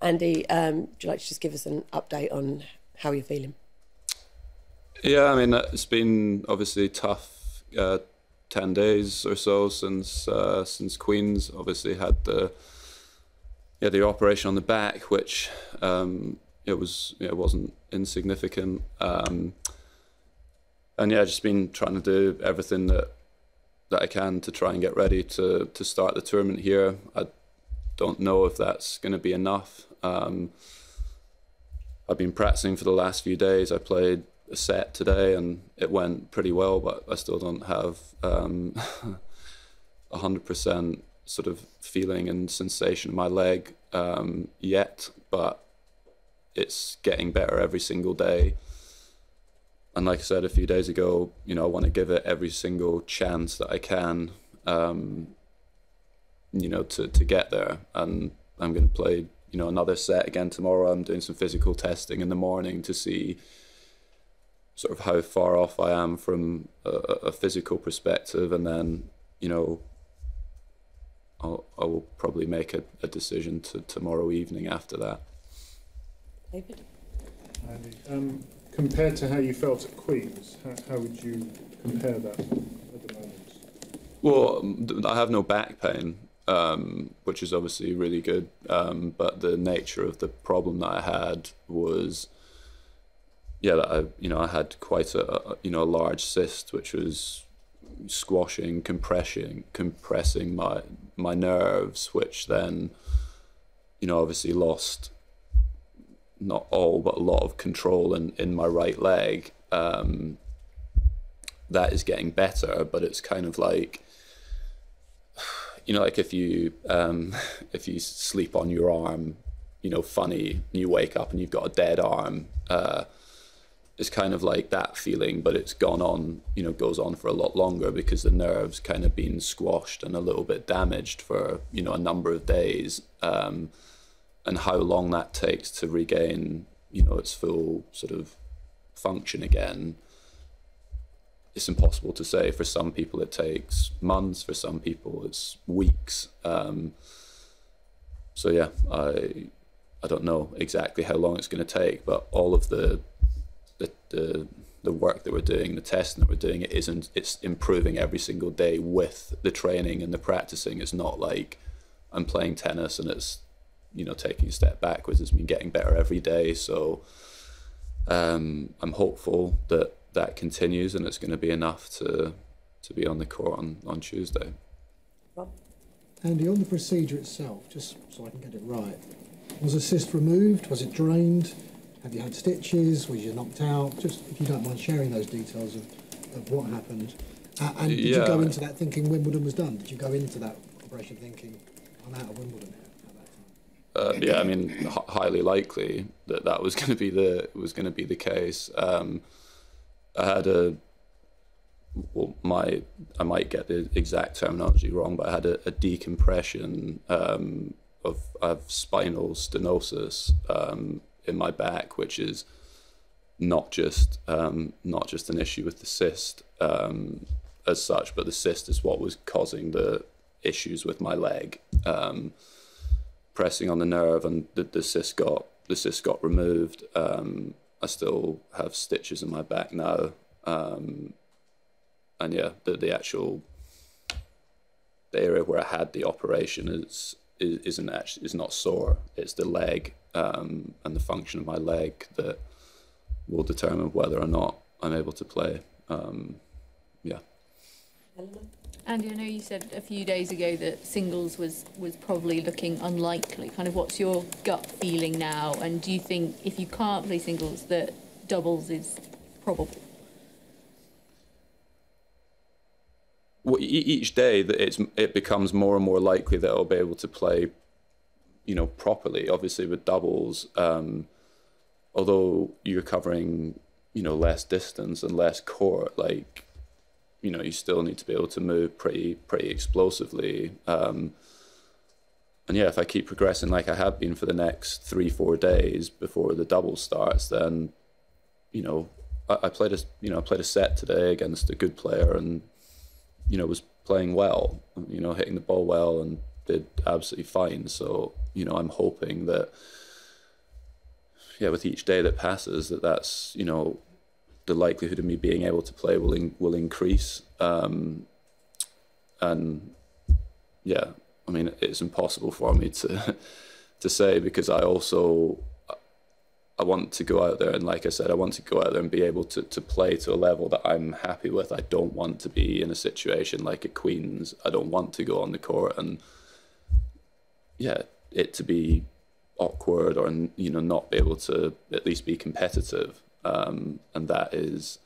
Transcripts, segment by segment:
Andy, would you like to just give us an update on how you're feeling? Yeah, I mean, it's been obviously tough 10 days or so since Queen's obviously had the operation on the back, which it wasn't insignificant, and yeah, just been trying to do everything that I can to try and get ready to start the tournament here. I don't know if that's going to be enough. I've been practicing for the last few days. I played a set today and it went pretty well, but I still don't have 100% sort of feeling and sensation in my leg yet, but it's getting better every single day. And like I said a few days ago, I want to give it every single chance that I can, to get there. And I'm going to play, another set again tomorrow. I'm doing some physical testing in the morning to see sort of how far off I am from a physical perspective, and then, I will probably make a decision tomorrow evening after that. David? Andy, compared to how you felt at Queen's, how would you compare that at the moment? Well, I have no back pain, which is obviously really good, but the nature of the problem that I had was, that I had quite a large cyst, which was squashing, compressing my nerves, which then, obviously lost not all but a lot of control in my right leg. That is getting better, but it's kind of like, like if you sleep on your arm, funny, and you wake up and you've got a dead arm. It's kind of like that feeling, but it's gone on, goes on for a lot longer because the nerve's kind of been squashed and a little bit damaged for, a number of days. And how long that takes to regain, its full sort of function again, it's impossible to say. For some people it takes months, for some people it's weeks. So yeah, I don't know exactly how long it's going to take, but all of the work that we're doing, the testing that we're doing, it's improving every single day with the training and the practicing. It's not like I'm playing tennis and it's, taking a step backwards. It's been getting better every day. So I'm hopeful that continues and it's going to be enough to be on the court on Tuesday. Andy, on the procedure itself, just so I can get it right, was a cyst removed? Was it drained? Have you had stitches? Was you knocked out? Just if you don't mind sharing those details of what happened. And did you go into that thinking Wimbledon was done? Did you go into that operation thinking I'm out of Wimbledon at that time? Yeah, I mean, highly likely that was going to be the case. I had I might get the exact terminology wrong, but I had a decompression of spinal stenosis in my back, which is not just an issue with the cyst as such, but the cyst is what was causing the issues with my leg, pressing on the nerve, and the cyst got removed. I still have stitches in my back now, and yeah, the area where I had the operation is not sore. It's the leg and the function of my leg that will determine whether or not I'm able to play. Yeah. Andy, I know you said a few days ago that singles was probably looking unlikely. Kind of what's your gut feeling now? And do you think if you can't play singles that doubles is probable? Well, each day that it becomes more and more likely that I'll be able to play, properly. Obviously with doubles, although you're covering, less distance and less court, like, you still need to be able to move pretty explosively. And yeah, if I keep progressing like I have been for the next 3-4 days before the double starts, then, I played a set today against a good player and, was playing well, hitting the ball well and did absolutely fine. So, I'm hoping that yeah, with each day that passes, that's, you know, the likelihood of me being able to play will increase. And yeah, I mean, it's impossible for me to say, because I want to go out there, and like I said, I want to go out there and be able to play to a level that I'm happy with. I don't want to be in a situation like at Queen's. I don't want to go on the court and, yeah, it to be awkward or, you know, not be able to at least be competitive. And that is,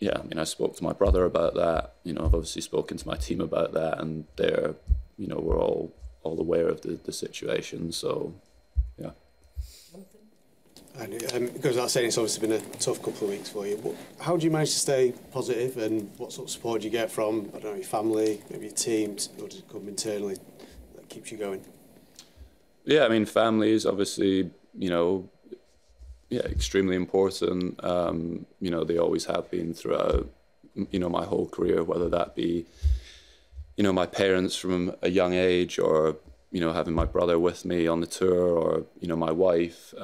yeah, I mean, I spoke to my brother about that. You know, I've obviously spoken to my team about that, and they're, you know, we're all aware of the situation. So, yeah. And it goes without saying, it's obviously been a tough couple of weeks for you. How do you manage to stay positive, and what sort of support do you get from, I don't know, your family, maybe your teams, or does it come internally that keeps you going? Yeah, I mean, family is obviously, you know, yeah, extremely important. You know, they always have been throughout, you know, my whole career, whether that be, you know, my parents from a young age, or, you know, having my brother with me on the tour, or, you know, my wife.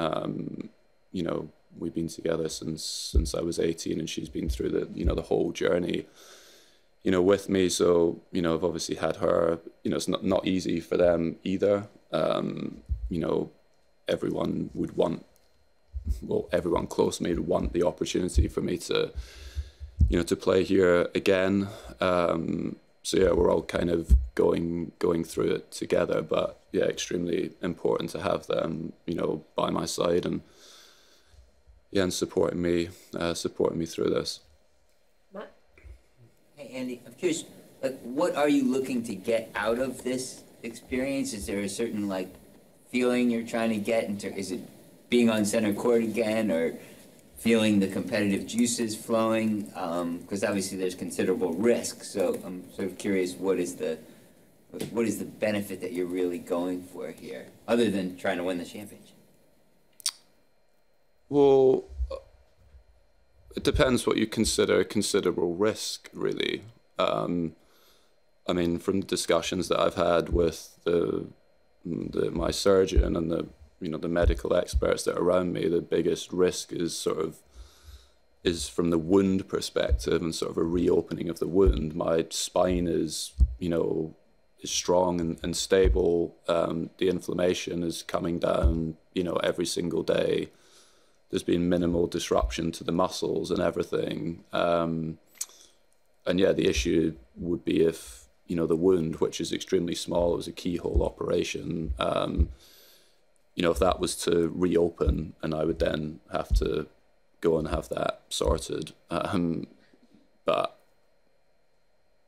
You know, we've been together since I was 18, and she's been through the, you know, the whole journey, you know, with me. So, you know, I've obviously had her. You know, it's not easy for them either. You know, everyone would want, well, everyone close to me would want the opportunity for me to, you know, to play here again. So yeah, we're all kind of going through it together, but yeah, extremely important to have them, you know, by my side, and yeah, and supporting me through this. Matt? Hey Andy, I'm curious, like, what are you looking to get out of this experience? Is there a certain, like, feeling you're trying to get into? Is it being on center court again, or feeling the competitive juices flowing? Because obviously there's considerable risk. So I'm sort of curious, what is the benefit that you're really going for here, other than trying to win the championship? Well, it depends what you consider considerable risk, really. I mean, from discussions that I've had with my surgeon and the, you know, the medical experts that are around me, the biggest risk is from the wound perspective, and sort of a reopening of the wound. My spine is, you know, is strong and stable. The inflammation is coming down, you know, every single day. There's been minimal disruption to the muscles and everything. And yeah, the issue would be if, you know, the wound, which is extremely small, it was a keyhole operation, you know, if that was to reopen, and I would then have to go and have that sorted. But,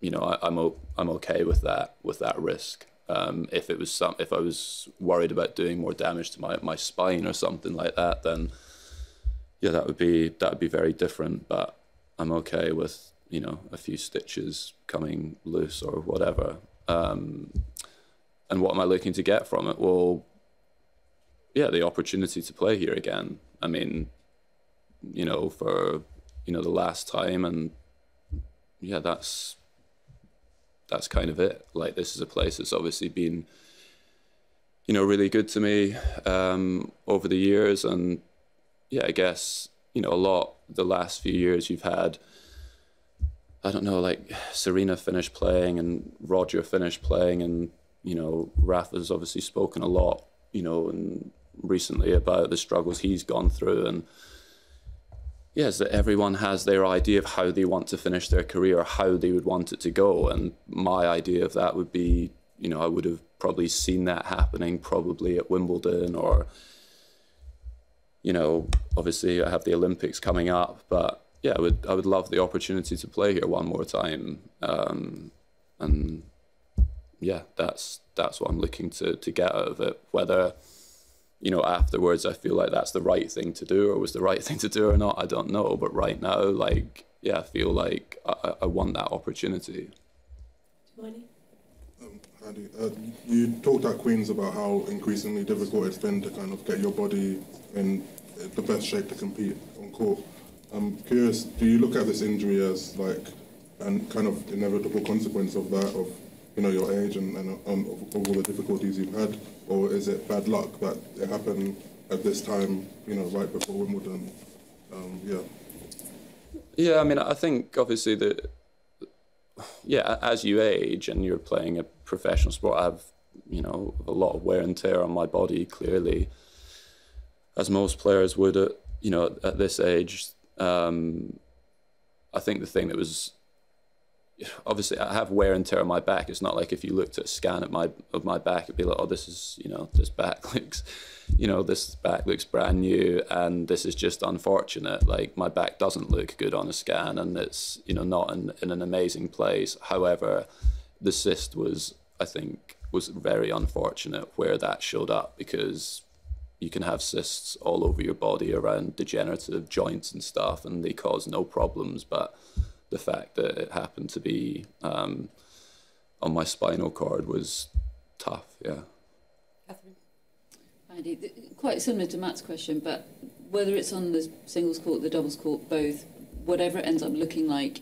you know, I'm okay with that risk. If I was worried about doing more damage to my spine or something like that, then yeah, that would be very different. But I'm okay with, you know, a few stitches coming loose or whatever. And what am I looking to get from it? Well, yeah, the opportunity to play here again. I mean, you know, for, you know, the last time, and yeah, that's kind of it. Like, this is a place that's obviously been, you know, really good to me over the years. And yeah, I guess, you know, the last few years you've had, I don't know, like Serena finished playing and Roger finished playing, and, you know, Rafa's obviously spoken a lot, you know, and recently about the struggles he's gone through. And yes, that everyone has their idea of how they want to finish their career, or how they would want it to go. And my idea of that would be, you know, I would have probably seen that happening probably at Wimbledon, or, you know, obviously I have the Olympics coming up, but yeah, I would love the opportunity to play here one more time. And yeah, that's what I'm looking to get out of it. Whether, you know, afterwards I feel like that's the right thing to do, or was the right thing to do or not, I don't know. But right now, like, yeah, I feel like I want that opportunity. Andy, you talked at Queen's about how increasingly difficult it's been to kind of get your body in the best shape to compete on court. I'm curious, do you look at this injury as like a kind of inevitable consequence of that, of, you know, your age and of all the difficulties you've had, or is it bad luck that it happened at this time, you know, right before Wimbledon? Yeah. Yeah, I mean, I think obviously that, yeah, as you age and you're playing a professional sport, I have, you know, a lot of wear and tear on my body, clearly, as most players would at, you know, at this age. I think the thing that was, obviously I have wear and tear on my back. It's not like if you looked at a scan of my back, it'd be like, oh, this is, you know, this back looks, you know, this back looks brand new, and this is just unfortunate. Like, my back doesn't look good on a scan, and it's, you know, not in an amazing place. However, the cyst was, I think, was very unfortunate where that showed up, because you can have cysts all over your body around degenerative joints and stuff, and they cause no problems. But the fact that it happened to be on my spinal cord was tough, yeah. Catherine? Andy, quite similar to Matt's question, but whether it's on the singles court, the doubles court, both, whatever it ends up looking like,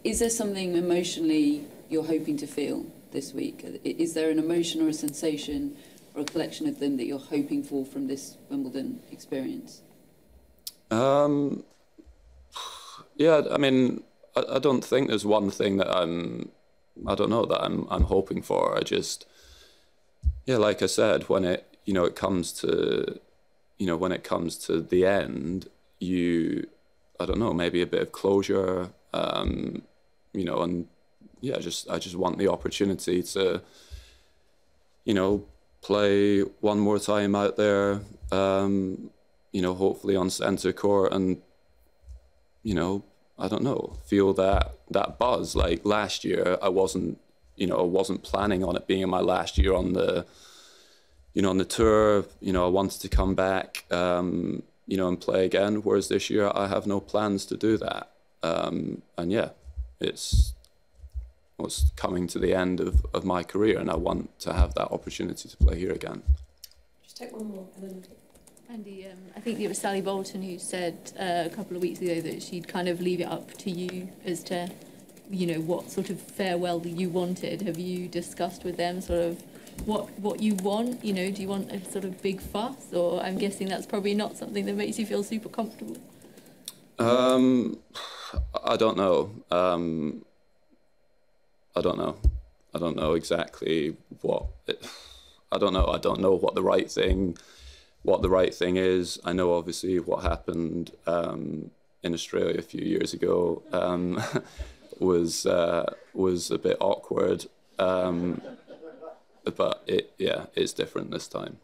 is there something emotionally you're hoping to feel this week? Is there an emotion or a sensation or a collection of them that you're hoping for from this Wimbledon experience? Yeah, I mean, I don't think there's one thing that I'm hoping for. I just, yeah, like I said, when it, you know, it comes to, you know, when it comes to the end, I don't know, maybe a bit of closure, you know, and yeah, I just want the opportunity to, you know, play one more time out there, you know, hopefully on centre court, and, you know, I don't know, feel that buzz. Like last year, I wasn't planning on it being my last year on the, you know, on the tour. You know, I wanted to come back, you know, and play again. Whereas this year, I have no plans to do that. And yeah, it's coming to the end of my career, and I want to have that opportunity to play here again. Just take one more, and then... Andy, I think it was Sally Bolton who said a couple of weeks ago that she'd kind of leave it up to you as to, you know, what sort of farewell you wanted. Have you discussed with them sort of what you want? You know, do you want a sort of big fuss, or I'm guessing that's probably not something that makes you feel super comfortable? I don't know. I don't know. I don't know exactly what. I don't know. I don't know what the right thing is. I know obviously what happened in Australia a few years ago was a bit awkward, but it's different this time.